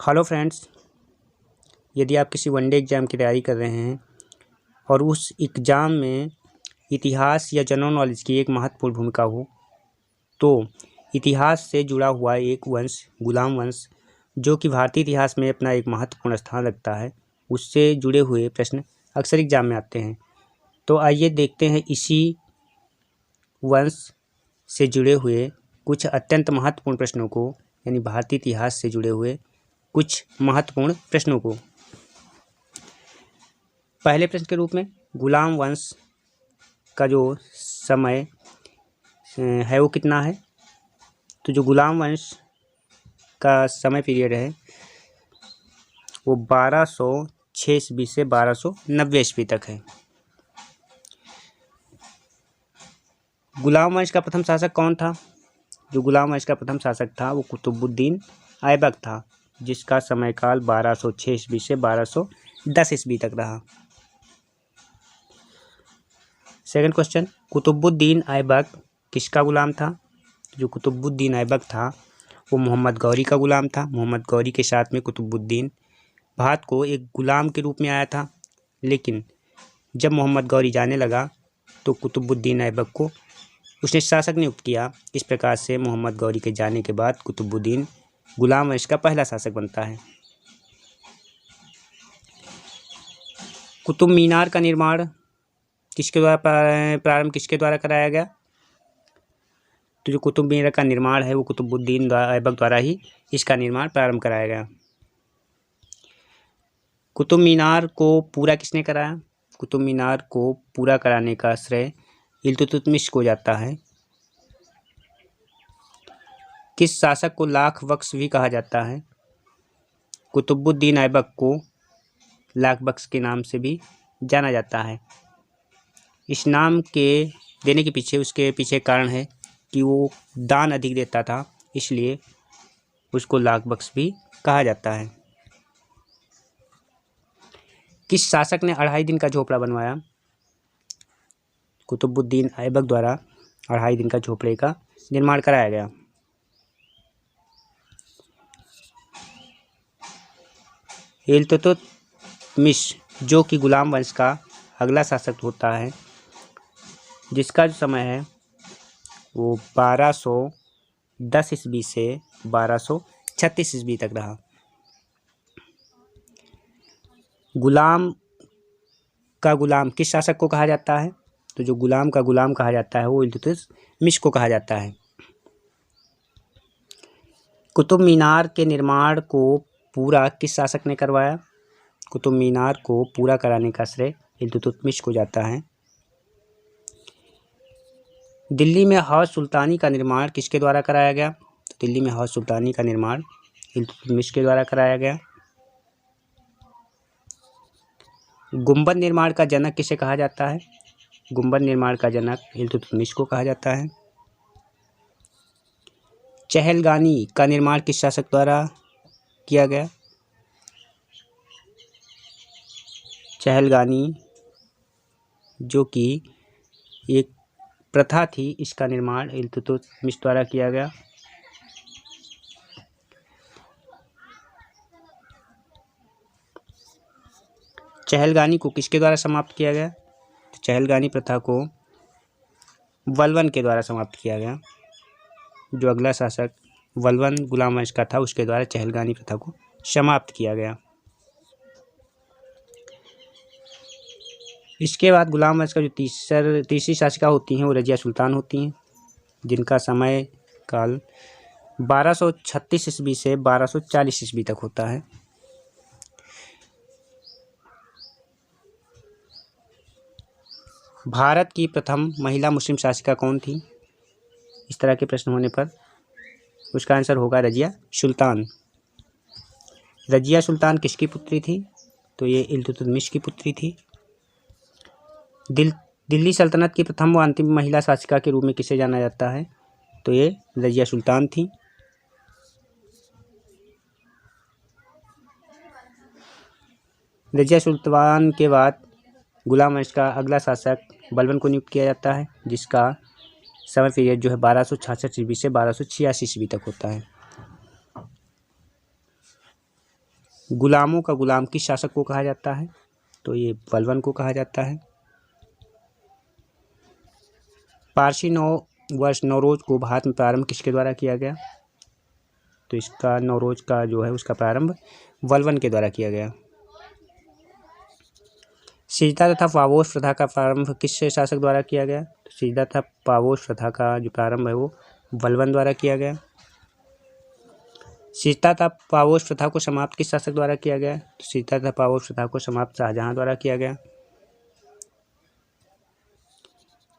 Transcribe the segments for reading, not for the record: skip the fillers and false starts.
Hello friends, यदि आप किसी वनडे एग्ज़ाम की तैयारी कर रहे हैं और उस एग्ज़ाम में इतिहास या जनरल नॉलेज की एक महत्वपूर्ण भूमिका हो, तो इतिहास से जुड़ा हुआ एक वंश गुलाम वंश, जो कि भारतीय इतिहास में अपना एक महत्वपूर्ण स्थान रखता है, उससे जुड़े हुए प्रश्न अक्सर एग्ज़ाम में आते हैं। तो आइए देखते हैं इसी वंश से जुड़े हुए कुछ अत्यंत महत्वपूर्ण प्रश्नों को, यानी भारतीय इतिहास से जुड़े हुए कुछ महत्वपूर्ण प्रश्नों को। पहले प्रश्न के रूप में गुलाम वंश का जो समय है वो कितना है। तो जो गुलाम वंश का समय पीरियड है वो 1206 ईस्वी से 1290 ईस्वी तक है। गुलाम वंश का प्रथम शासक कौन था? जो गुलाम वंश का प्रथम शासक था वो कुतुबुद्दीन ऐबक था, जिसका समय काल 1206 ईस्वी से 1210 ईस्वी तक रहा। सेकंड क्वेश्चन, कुतुबुद्दीन ऐबक किसका गुलाम था? जो कुतुबुद्दीन ऐबक था वो मोहम्मद गौरी का गुलाम था। मोहम्मद गौरी के साथ में कुतुबुद्दीन भारत को एक गुलाम के रूप में आया था, लेकिन जब मोहम्मद गौरी जाने लगा तो कुतुबुद्दीन ऐबक को उसने शासक नियुक्त किया। इस प्रकार से मोहम्मद गौरी के जाने के बाद कुतुबुद्दीन गुलाम वंश का पहला शासक बनता है। कुतुब मीनार का निर्माण किसके द्वारा प्रारंभ किसके द्वारा कराया गया? तो जो कुतुब मीनार का निर्माण है वो कुतुबुद्दीन ऐबक द्वारा ही इसका निर्माण प्रारंभ कराया गया। कुतुब मीनार को पूरा किसने कराया? कुतुब मीनार को पूरा कराने का श्रेय इल्तुतमिश को जाता है। किस शासक को लाख बख्श भी कहा जाता है? कुतुबुद्दीन ऐबक को लाख बख्श के नाम से भी जाना जाता है। इस नाम के देने के पीछे उसके पीछे कारण है कि वो दान अधिक देता था, इसलिए उसको लाख बख्श भी कहा जाता है। किस शासक ने 2.5 दिन का झोपड़ा बनवाया? कुतुबुद्दीन ऐबक द्वारा 2.5 दिन का झोपड़े का निर्माण कराया गया। इल्तुतमिश, जो कि गुलाम वंश का अगला शासक होता है, जिसका जो समय है वो 1210 ईस्वी से 1236 ईस्वी तक रहा। गुलाम का गुलाम किस शासक को कहा जाता है? तो जो गुलाम का गुलाम कहा जाता है वो इल्तुतमिश को कहा जाता है। कुतुब मीनार के निर्माण को पूरा किस शासक ने करवाया? कुतुब मीनार को पूरा कराने का श्रेय इल्तुतमिश को जाता है। दिल्ली में हौज सुल्तानी का निर्माण किसके द्वारा कराया गया? तो दिल्ली में हौज सुल्तानी का निर्माण इल्तुतमिश के द्वारा कराया गया। गुंबद निर्माण का जनक किसे कहा जाता है? गुंबद निर्माण का जनक इल्तुतमिश को कहा जाता है। चहलगानी का निर्माण किस शासक द्वारा किया गया? चहलगानी जो कि एक प्रथा थी, इसका निर्माण इल्तुतमिश द्वारा किया गया। चहलगानी को किसके द्वारा समाप्त किया गया? तो चहलगानी प्रथा को बलबन के द्वारा समाप्त किया गया। जो अगला शासक बलबन गुलाम वंश का था, उसके द्वारा चहलगानी प्रथा को समाप्त किया गया। इसके बाद गुलाम वंश का जो तीसरी शासिका होती हैं वो रजिया सुल्तान होती हैं, जिनका समय काल 1236 ईस्वी से 1240 ईस्वी तक होता है। भारत की प्रथम महिला मुस्लिम शासिका कौन थी? इस तरह के प्रश्न होने पर उसका आंसर होगा रजिया सुल्तान। रजिया सुल्तान किसकी पुत्री थी? तो ये इल्तुतमिश की पुत्री थी। दिल्ली सल्तनत की प्रथम व अंतिम महिला शासिका के रूप में किसे जाना जाता है? तो ये रजिया सुल्तान थी। रजिया सुल्तान के बाद गुलाम वंश का अगला शासक बलबन को नियुक्त किया जाता है, जिसका समय पीरियड जो है 1266 ईस्वी से 1286 ईस्वी तक होता है। गुलामों का गुलाम किस शासक को कहा जाता है? तो ये बलबन को कहा जाता है। पारसी नव वर्ष नवरोज को भारत में प्रारंभ किसके द्वारा किया गया? तो इसका नवरोज का जो है उसका प्रारंभ बलबन के द्वारा किया गया। सिजदा तथा पावोश प्रथा का प्रारंभ किस शासक द्वारा किया गया? तो सिजदा तथा पावोश प्रथा का जो प्रारंभ है वो बलबन द्वारा किया गया। सिजदा तथा पावोश प्रथा को समाप्त किस शासक द्वारा किया गया? तो सिजदा तथा पावोश प्रथा को समाप्त शाहजहां द्वारा किया गया।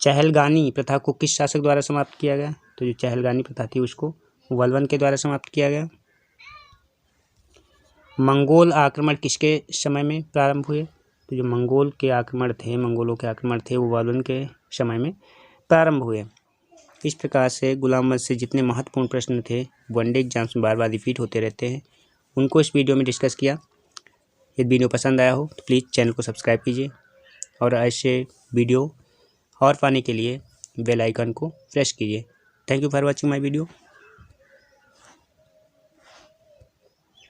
चहलगानी प्रथा को किस शासक द्वारा समाप्त किया गया? तो जो चहलगानी प्रथा थी उसको बलबन के द्वारा समाप्त किया गया। मंगोल आक्रमण किसके समय में प्रारंभ हुए? तो जो मंगोलों के आक्रमण थे वो बलबन के समय में प्रारंभ हुए। इस प्रकार से गुलाम अहमद से जितने महत्वपूर्ण प्रश्न थे वनडे एग्जाम्स में बार बार रिपीट होते रहते हैं, उनको इस वीडियो में डिस्कस किया। यदि वीडियो पसंद आया हो तो प्लीज़ चैनल को सब्सक्राइब कीजिए और ऐसे वीडियो और पाने के लिए बेल आइकन को प्रेस कीजिए। Thank you for watching my video.